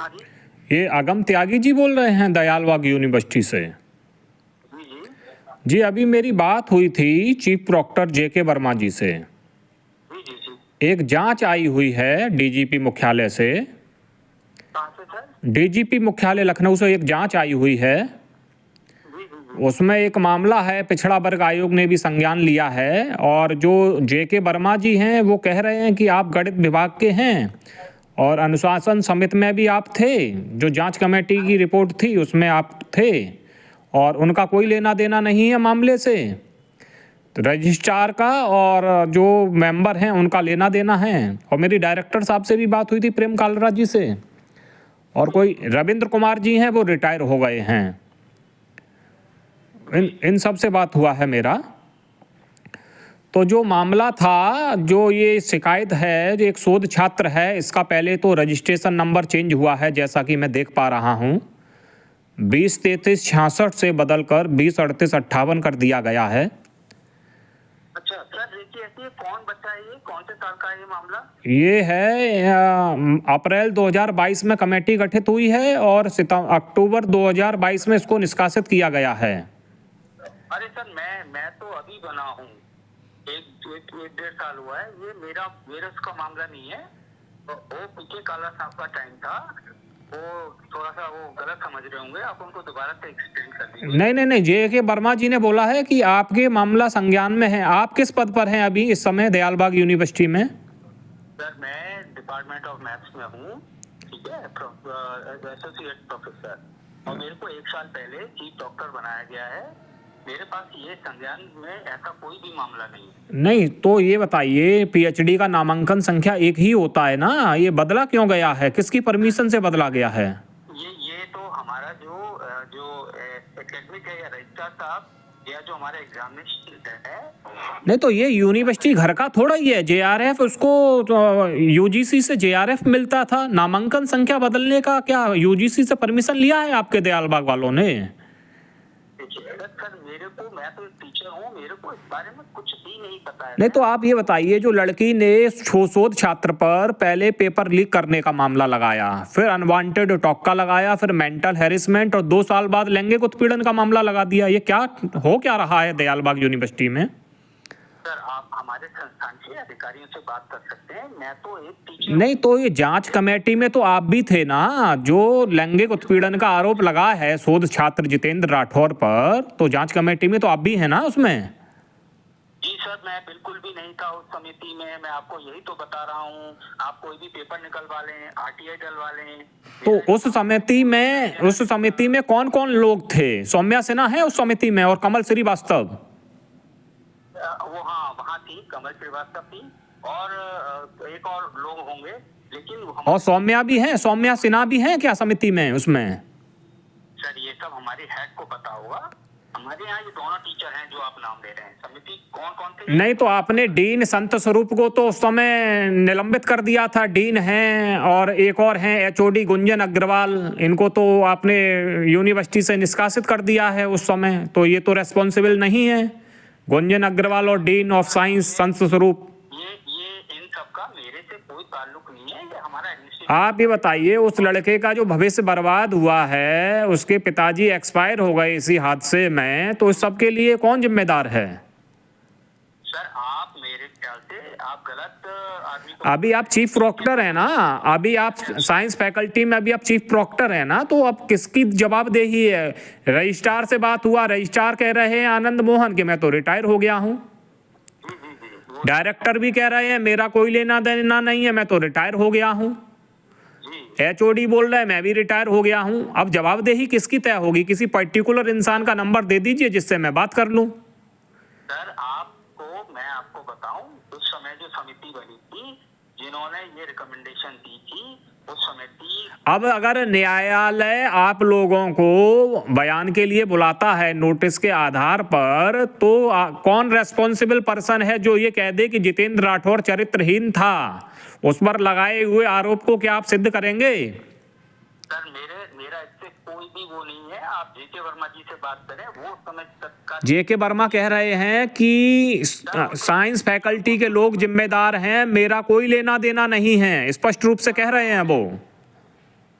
हाँ जी। ये अगम त्यागी जी बोल रहे हैं दयालबाग यूनिवर्सिटी से? जी जी। जी, अभी मेरी बात हुई थी चीफ प्रॉक्टर जेके वर्मा जी से। जी जी जी। एक जांच आई हुई है डीजीपी मुख्यालय से। कहाँ से सर? डीजीपी मुख्यालय लखनऊ से एक जांच आई हुई है। जी जी जी। उसमें एक मामला है, पिछड़ा वर्ग आयोग ने भी संज्ञान लिया है, और जो जेके वर्मा जी हैं वो कह रहे हैं कि आप गणित विभाग के हैं और अनुशासन समिति में भी आप थे, जो जांच कमेटी की रिपोर्ट थी उसमें आप थे, और उनका कोई लेना देना नहीं है मामले से। तो रजिस्ट्रार का और जो मेंबर हैं उनका लेना देना है। और मेरी डायरेक्टर साहब से भी बात हुई थी, प्रेम कालरा जी से, और कोई रविंद्र कुमार जी हैं वो रिटायर हो गए हैं। इन सब से बात हुआ है मेरा। तो जो मामला था, जो ये शिकायत है, जो एक शोध छात्र है, इसका पहले तो रजिस्ट्रेशन नंबर चेंज हुआ है जैसा कि मैं देख पा रहा हूँ, 20-33-66 से बदलकर 20-38-58 कर दिया गया है। अच्छा सर, देखिए ऐसे कौन बच्चा है, ये कौन से साल का है ये मामला? ये है अप्रैल 2022 में कमेटी गठित हुई है और अक्टूबर 2022 में इसको निष्कासित किया गया है। अरे सर, मैं तो अभी बना हूँ, एक 1.5 साल हुआ है। ये मेरा उसका मामला नहीं है। तो वो पीके काला साहब का टाइम था, वो थोड़ा सा वो गलत समझ रहे होंगे, आप उनको दोबारा से एक्सप्लेन कर दीजिए। नहीं, जेके वर्मा जी ने बोला है कि आपके मामला संज्ञान में है। आप किस पद पर हैं अभी इस समय दयालबाग यूनिवर्सिटी में? सर मैं डिपार्टमेंट ऑफ मैथ्स में हूँ, ठीक है, एसोसिएट प्रोफेसर, और मेरे को 1 साल पहले चीफ डॉक्टर बनाया गया है। मेरे पास ये संज्ञान में ऐसा कोई भी मामला नहीं है। नहीं, तो ये बताइए, पीएचडी का नामांकन संख्या एक ही होता है ना, ये बदला क्यों गया है? किसकी परमिशन से बदला गया है? ये तो हमारा जो एकेडमिक है या रजिस्ट्रार साहब, या जो हमारा एग्जामिनेशन है। नहीं, तो ये यूनिवर्सिटी घर का थोड़ा ही है। जेआरएफ उसको यूजीसी से जेआरएफ मिलता था। नामांकन संख्या बदलने का क्या यूजीसी से परमिशन लिया है आपके दयालबाग वालों ने? सर मैं तो टीचर हूँ, मेरे को इस बारे में कुछ भी नहीं पता है। नहीं, तो आप ये बताइए, जो लड़की ने शोध छात्र पर पहले पेपर लीक करने का मामला लगाया, फिर अनवांटेड टॉक्का लगाया, फिर मेंटल हैरेसमेंट, और 2 साल बाद लैंगिक उत्पीड़न का मामला लगा दिया, ये क्या रहा है दयालबाग यूनिवर्सिटी में? सर आप हमारे संस्थान के अधिकारियों से बात कर सकते हैं, मैं तो एक टीचर। नहीं, तो ये जांच कमेटी में तो आप भी थे ना, जो लैंगिक उत्पीड़न का आरोप लगा है शोध छात्र जितेंद्र राठौर पर, तो जांच कमेटी में तो आप भी हैं ना उसमें? जी सर, मैं बिल्कुल भी नहीं था उस समिति में। मैं आपको यही तो बता रहा हूँ, आप कोई भी पेपर निकलवा लें, आरटीआई डलवा लें। तो उस समिति में कौन कौन लोग थे? सौम्या सिन्हा है उस समिति में, और कमल श्रीवास्तव। वो हाँ, वहाँ थी कमल श्रीवास्तव थी, और एक और लोग होंगे, लेकिन और सौम्या भी हैं, सौम्या सिन्हा भी हैं क्या समिति में उसमें? सर ये सब हमारे हेड को पता होगा। हमारे यहाँ ये दोनों टीचर हैं जो आप नाम ले रहे हैं। समिति कौन कौन थे? नहीं, तो आपने डीन संत स्वरूप को तो उस समय निलंबित कर दिया था। डीन हैं और एक और हैं एचओडी गुंजन अग्रवाल, इनको तो आपने यूनिवर्सिटी से निष्कासित कर दिया है उस समय। तो ये तो रेस्पॉन्सिबल नहीं है, गुंजन अग्रवाल और डीन ऑफ साइंस संत स्वरूप। ये इन सब का मेरे से कोई ताल्लुक नहीं है, ये हमारा। आप ये बताइए, उस लड़के का जो भविष्य बर्बाद हुआ है, उसके पिताजी एक्सपायर हो गए इसी हादसे में, तो इस सब के लिए कौन जिम्मेदार है? सर आप मेरे ख्याल से आप गलत आदमी को। अभी आप चीफ प्रॉक्टर है ना, अभी आप साइंस फैकल्टी में अभी आप चीफ प्रॉक्टर है ना, तो अब किसकी जवाबदेही है? रजिस्ट्रार से बात हुआ, रजिस्ट्रार कह रहे हैं आनंद मोहन कि मैं तो रिटायर हो गया हूँ। डायरेक्टर भी कह रहे हैं मेरा कोई लेना देना नहीं है, मैं तो रिटायर हो गया हूँ। एचओडी बोल रहा है मैं भी रिटायर हो गया हूँ। अब जवाबदेही किसकी तय होगी? किसी पर्टिकुलर इंसान का नंबर दे दीजिए जिससे मैं बात कर लूँ। सर मैं आपको बताऊं, उस समय जो समिति बनी थी, जिन्होंने ये रिकमेंडेशन दी थी, उस समिति। अब अगर न्यायालय आप लोगों को बयान के लिए बुलाता है नोटिस के आधार पर, तो कौन रेस्पॉन्सिबल पर्सन है जो ये कह दे कि जितेंद्र राठौर चरित्रहीन था? उस पर लगाए हुए आरोप को क्या आप सिद्ध करेंगे? सर मेरा इससे कोई भी वो नहीं है। आप जेके वर्मा जी से बात करें, वो समय तक का। जेके वर्मा कह रहे हैं कि साइंस फैकल्टी के लोग जिम्मेदार हैं, मेरा कोई लेना देना नहीं है, स्पष्ट रूप से कह रहे हैं वो।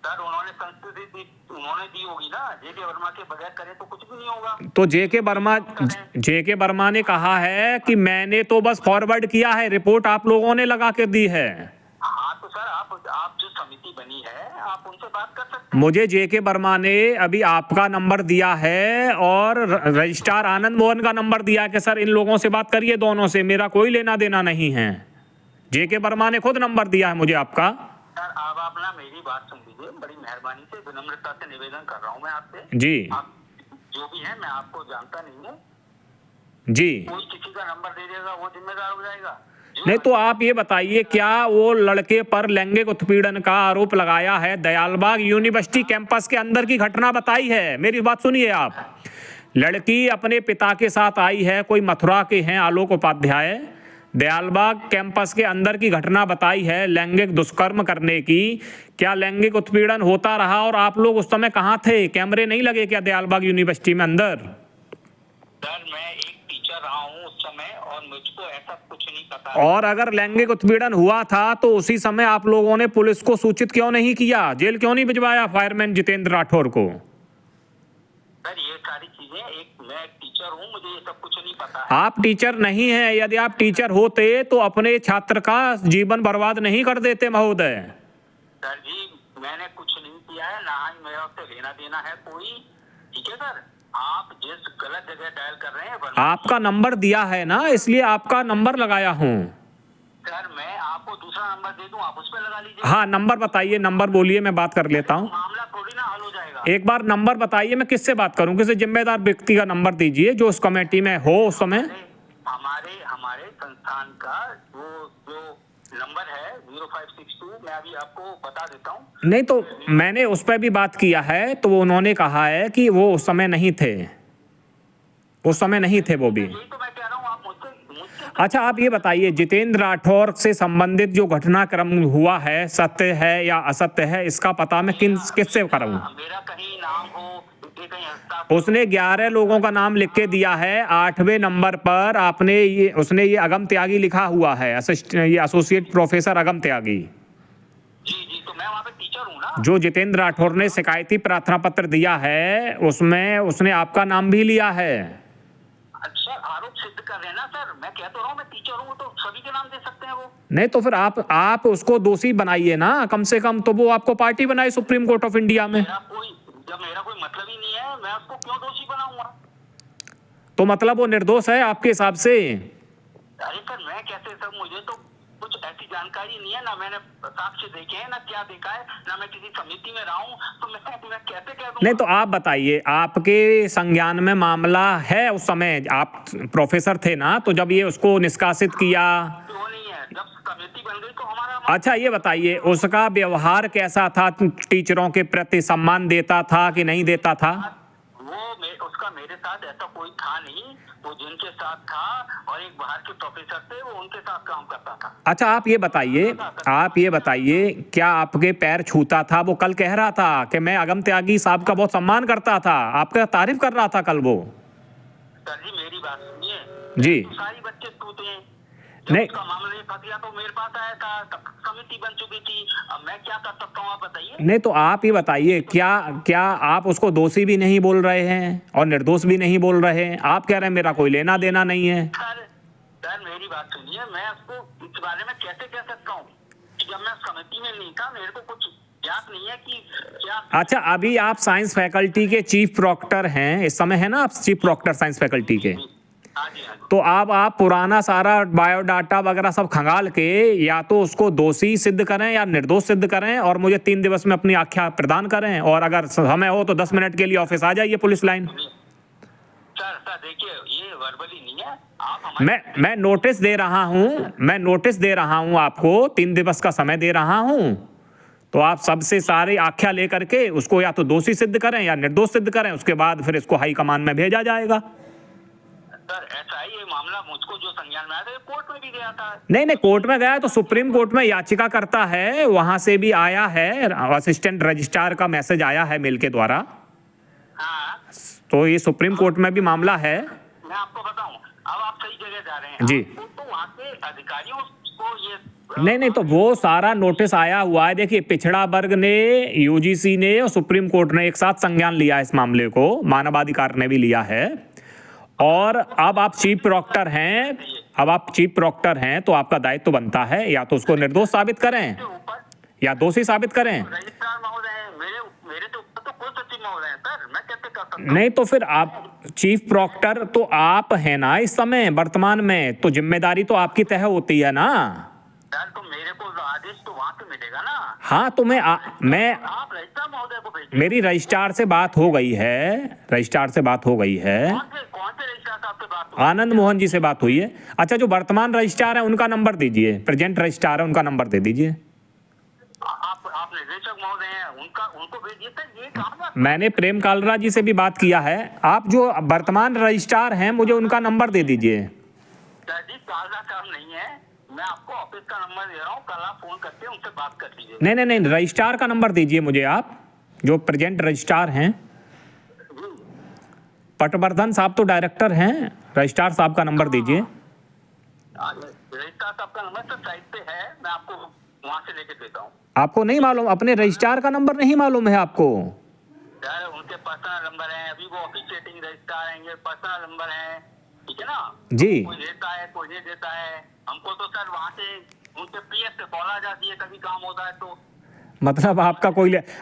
सर उन्होंने संस्कृति दी, उन्होंने दी होगी ना। जेके वर्मा के बगैर करे तो कुछ भी नहीं होगा। तो जेके वर्मा ने कहा है कि मैंने तो बस फॉरवर्ड किया है, रिपोर्ट आप लोगों ने लगा के दी है। हाँ तो सर आप जो समिति बनी है आप उनसे बात कर सकते हैं। मुझे जेके वर्मा ने अभी आपका नंबर दिया है और रजिस्ट्रार आनंद मोहन का नंबर दिया कि सर इन लोगों से बात करिए, दोनों से मेरा कोई लेना देना नहीं है। जेके वर्मा ने खुद नंबर दिया है मुझे आपका। सर आप ना मेरी बात सुन लीजिए, बड़ी मेहरबानी से विनम्रता से निवेदन कर रहा हूँ मैं आपसे। जी आप जो भी है मैं आपको जानता नहीं हूँ। जी। कोई किसी का नंबर दे देगा वो जिम्मेदार हो जाएगा। नहीं तो आप ये बताइए, क्या वो लड़के पर लैंगिक उत्पीड़न का आरोप लगाया है? दयालबाग यूनिवर्सिटी कैंपस के अंदर की घटना बताई है। मेरी बात सुनिए आप। लड़की अपने पिता के साथ आई है, कोई मथुरा के हैं आलोक उपाध्याय, दयालबाग कैंपस के अंदर की घटना बताई है लैंगिक दुष्कर्म करने की। क्या लैंगिक उत्पीड़न होता रहा और आप लोग उस समय कहाँ थे? कैमरे नहीं लगे क्या दयालबाग यूनिवर्सिटी में अंदर? सर मैं एक टीचर रहा हूँ उस समय और मुझको ऐसा कुछ नहीं पता। और अगर लैंगिक उत्पीड़न हुआ था तो उसी समय आप लोगों ने पुलिस को सूचित क्यों नहीं किया? जेल क्यों नहीं भिजवाया फायरमैन जितेंद्र राठौर को? सर ये सारी चीजें मैं एक टीचर हूँ, मुझे ये सब कुछ नहीं पता है। आप टीचर नहीं हैं। यदि आप टीचर होते तो अपने छात्र का जीवन बर्बाद नहीं कर देते महोदय। सर जी मैंने कुछ नहीं किया है, ना ही मेरा उससे लेना देना है कोई। ठीक है सर, आप जिस गलत जगह डायल कर रहे हैं। आपका नंबर दिया है ना, इसलिए आपका नंबर लगाया हूँ। सर मैं आपको दूसरा नंबर दे दूं, आप उस पर लगा लीजिए। हाँ नंबर बताइए, नंबर बोलिए, मैं बात कर लेता हूँ। मामला थोड़ी ना हल हो जाएगा। एक बार नंबर बताइए, मैं किससे बात करूँ? किसी जिम्मेदार व्यक्ति का नंबर दीजिए जो उस कमेटी में हो उस समय। हमारे संस्थान का जो नंबर है 0562, मैं अभी आपको बता देता हूँ। नहीं तो मैंने उस पर भी बात किया है तो उन्होंने कहा है कि वो उस समय नहीं थे, उस समय नहीं थे वो भी। यही तो मैं कह रहा हूँ, आप मुझसे अच्छा आप ये बताइए, जितेंद्र राठौर से संबंधित जो घटनाक्रम हुआ है सत्य है या असत्य है, इसका पता मैं किससे कराऊं? मेरा कहीं नाम हो, कहीं हस्ताक्षर। उसने 11 लोगों का नाम लिख के दिया है। 8वें नंबर पर उसने ये अगम त्यागी लिखा हुआ है, ये एसोसिएट प्रोफेसर अगम त्यागी। जी तो मैं वहाँ पे टीचर हूँ ना। जो जितेंद्र राठौर ने शिकायती प्रार्थना पत्र दिया है उसमें उसने आपका नाम भी लिया है। अच्छा आरोप सिद्ध कर रहे हैं ना सर, मैं कह तो रहा हूँ मैं टीचर हूँ तो सभी के नाम दे सकते हैं वो। नहीं तो फिर आप उसको दोषी बनाइए ना, कम से कम तो वो आपको पार्टी बनाए सुप्रीम कोर्ट ऑफ इंडिया में। मेरा कोई मतलब ही नहीं है, मैं उसको क्यों दोषी बनाऊंगा? तो मतलब वो निर्दोष है आपके हिसाब से? अरे सर मैं कैसे सर, मुझे तो कुछ ऐसी जानकारी नहीं है ना, मैंने साक्ष्य देखे हैं ना क्या देखा है, ना मैं किसी समिति में रहा हूँ, तो मैं कैसे कह दूंगा? नहीं तो आप बताइए, आपके संज्ञान में मामला है? उस समय आप प्रोफेसर थे ना, तो जब ये उसको निष्कासित किया। क्यों नहीं है, जब कमेटी बन गई तो हमारा। अच्छा ये बताइए, उसका व्यवहार कैसा था? टीचरों के प्रति सम्मान देता था कि नहीं देता था? उसका मेरे साथ ऐसा कोई था नहीं, वो जिनके साथ था और एक बाहर के प्रोफेसर थे वो उनके साथ काम करता था। अच्छा आप ये बताइए क्या आपके पैर छूता था? वो कल कह रहा था कि मैं अगम त्यागी साहब का बहुत सम्मान करता था, आपका तारीफ कर रहा था कल वो। सर जी मेरी बात सुनिए जी। तो सारी बच्चे छूते हैं। नहीं उसका मामला नहीं फंस गया तो मेरे पास आया था, तब समिति बन चुकी थी, अब मैं क्या कर सकता हूँ आप बताइए। नहीं तो आप ये बताइए, क्या आप उसको दोषी भी नहीं बोल रहे हैं और निर्दोष भी नहीं बोल रहे हैं? आप कह रहे हैं मेरा कोई लेना देना नहीं है। सर मेरी बात सुनिए, मैं उसको इस बारे में कैसे कह सकता हूँ? जब मैं समिति में नहीं था, मेरे को कुछ ज्ञात नहीं है कि क्या। अच्छा अभी आप साइंस फैकल्टी के चीफ प्रॉक्टर हैं इस समय, है ना? आप चीफ प्रॉक्टर साइंस फैकल्टी के। हाँ जी। तो आप पुराना सारा बायोडाटा वगैरह सब खंगाल के या तो उसको दोषी सिद्ध करें या निर्दोष सिद्ध करें और मुझे 3 दिवस में अपनी आख्या प्रदान करें, और अगर समय हो तो 10 मिनट के लिए ऑफिस आ जाइए पुलिस लाइन। सर देखिए ये वर्बली नहीं है, आप मैं नोटिस दे रहा हूं आपको, 3 दिवस का समय दे रहा हूं, तो आप सबसे सारी आख्या लेकर के उसको या तो दोषी सिद्ध करें या निर्दोष सिद्ध करें, उसके बाद फिर इसको हाई कमान में भेजा जाएगा। सर ऐसा ही ये मामला मुझको जो संज्ञान में आया था कोर्ट में भी गया था। नहीं कोर्ट में गया तो सुप्रीम कोर्ट में याचिका करता है, वहां से भी आया है, असिस्टेंट रजिस्ट्रार का मैसेज आया है मेल के द्वारा। हाँ तो ये सुप्रीम कोर्ट में भी मामला है। मैं आपको बताऊं, अब आप सही जगह जा रहे हैं जी। तो वहाँ के अधिकारियों को ये नहीं नहीं, तो वो सारा नोटिस आया हुआ है। देखिए, पिछड़ा वर्ग ने, यूजीसी ने और सुप्रीम कोर्ट ने एक साथ संज्ञान लिया है इस मामले को, मानवाधिकार ने भी लिया है। और अब आप चीफ प्रॉक्टर हैं, तो आपका दायित्व तो बनता है या तो उसको निर्दोष साबित करें के ऊपर या दोषी साबित करें। रजिस्ट्रार महोदय हैं, मेरे तो ऊपर तो कोई सचिव महोदय है सर, मैं कैसे कर सकता हूँ? नहीं तो फिर आप चीफ प्रॉक्टर तो आप हैं ना इस समय वर्तमान में, तो जिम्मेदारी तो आपकी तय होती है ना। सर तो मेरे को आदेश तो वहाँ से मिलेगा ना। हाँ, तो मैं आप रजिस्ट्रार महोदय को भेजिए। मेरी रजिस्ट्रार से बात हो गई है, कौन से रजिस्ट्रार साहब से बात हुई? आनंद मोहन जी से बात हुई है। अच्छा, जो वर्तमान रजिस्ट्रार है उनका नंबर दीजिए, प्रेजेंट रजिस्ट्रार है उनका नंबर दे दीजिए। आप निर्देशक महोदय हैं, उनको भेजिए सर, ये काम है। मैंने प्रेम कालरा जी से भी बात किया है। आप जो वर्तमान रजिस्ट्रार हैं मुझे उनका नंबर दे दीजिए। सर जी, कालरा काम नहीं है, मैं आपको ऑफिस का नंबर दे रहा हूँ, कल आप फोन करके उनसे बात कर लीजिए। नहीं नहीं नहीं, रजिस्ट्रार का नंबर दीजिए मुझे, आप जो प्रेजेंट रजिस्ट्रार हैं। पटवर्धन साहब तो डायरेक्टर हैं, रजिस्ट्रार साहब का नंबर दीजिए। रजिस्ट्रार साहब का नंबर तो साइट पे है, मैं आपको वहाँ से लेके देता हूँ। आपको नहीं मालूम, अपने रजिस्ट्रार का नंबर नहीं मालूम है आपको? यार उनके पर्सनल नंबर है, अभी वो ऑफिशिएटिंग रजिस्ट्रार आएंगे, पर्सनल नंबर है, ठीक है ना जी। कोई देता है कोई नहीं देता है, हमको तो सर वहाँ से उनके पीएफ से कॉल आ जाती है, कभी काम होता है तो। मतलब आपका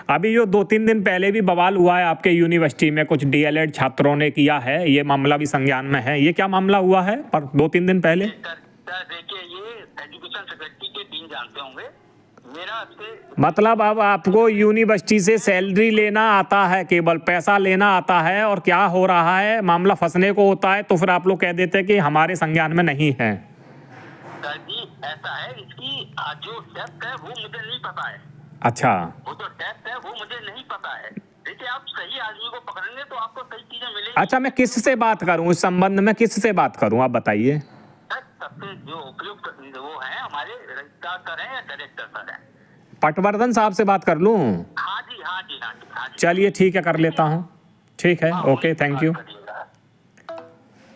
अभी जो 2-3 दिन पहले भी बवाल हुआ है आपके यूनिवर्सिटी में, कुछ डीएलएड छात्रों ने किया है, ये मामला भी संज्ञान में है। ये क्या मामला हुआ है पर 2-3 दिन पहले? सर देखिए, ये एजुकेशन सेक्रेटरी के डीन जानते होंगे, मेरा से मतलब अब आपको यूनिवर्सिटी से सैलरी लेना आता है, केवल पैसा लेना आता है, और क्या हो रहा है, मामला फंसने को होता है तो फिर आप लोग कह देते हैं कि हमारे संज्ञान में नहीं है। सर जी ऐसा है, इसकी जो डेप्थ है वो मुझे नहीं पता है। अच्छा, वो जो डेप्थ है वो मुझे नहीं पता है। देखिए, आप सही आदमी को पकड़ेंगे तो आपको सही चीजें मिलेंगी। अच्छा, मैं किससे बात करूं इस संबंध में, किससे बात करूं आप बताइए? सर सबसे जो उपयुक्त वो है हमारे रजिस्ट्रार सर हैं या डायरेक्टर सर हैं। पटवर्धन साहब से बात कर लूं? हाँ जी हाँ जी हाँ जी हाँ जी। चलिए ठीक है, कर लेता हूँ। ठीक है, हाँ, ओके, थैंक यू। बात करिए।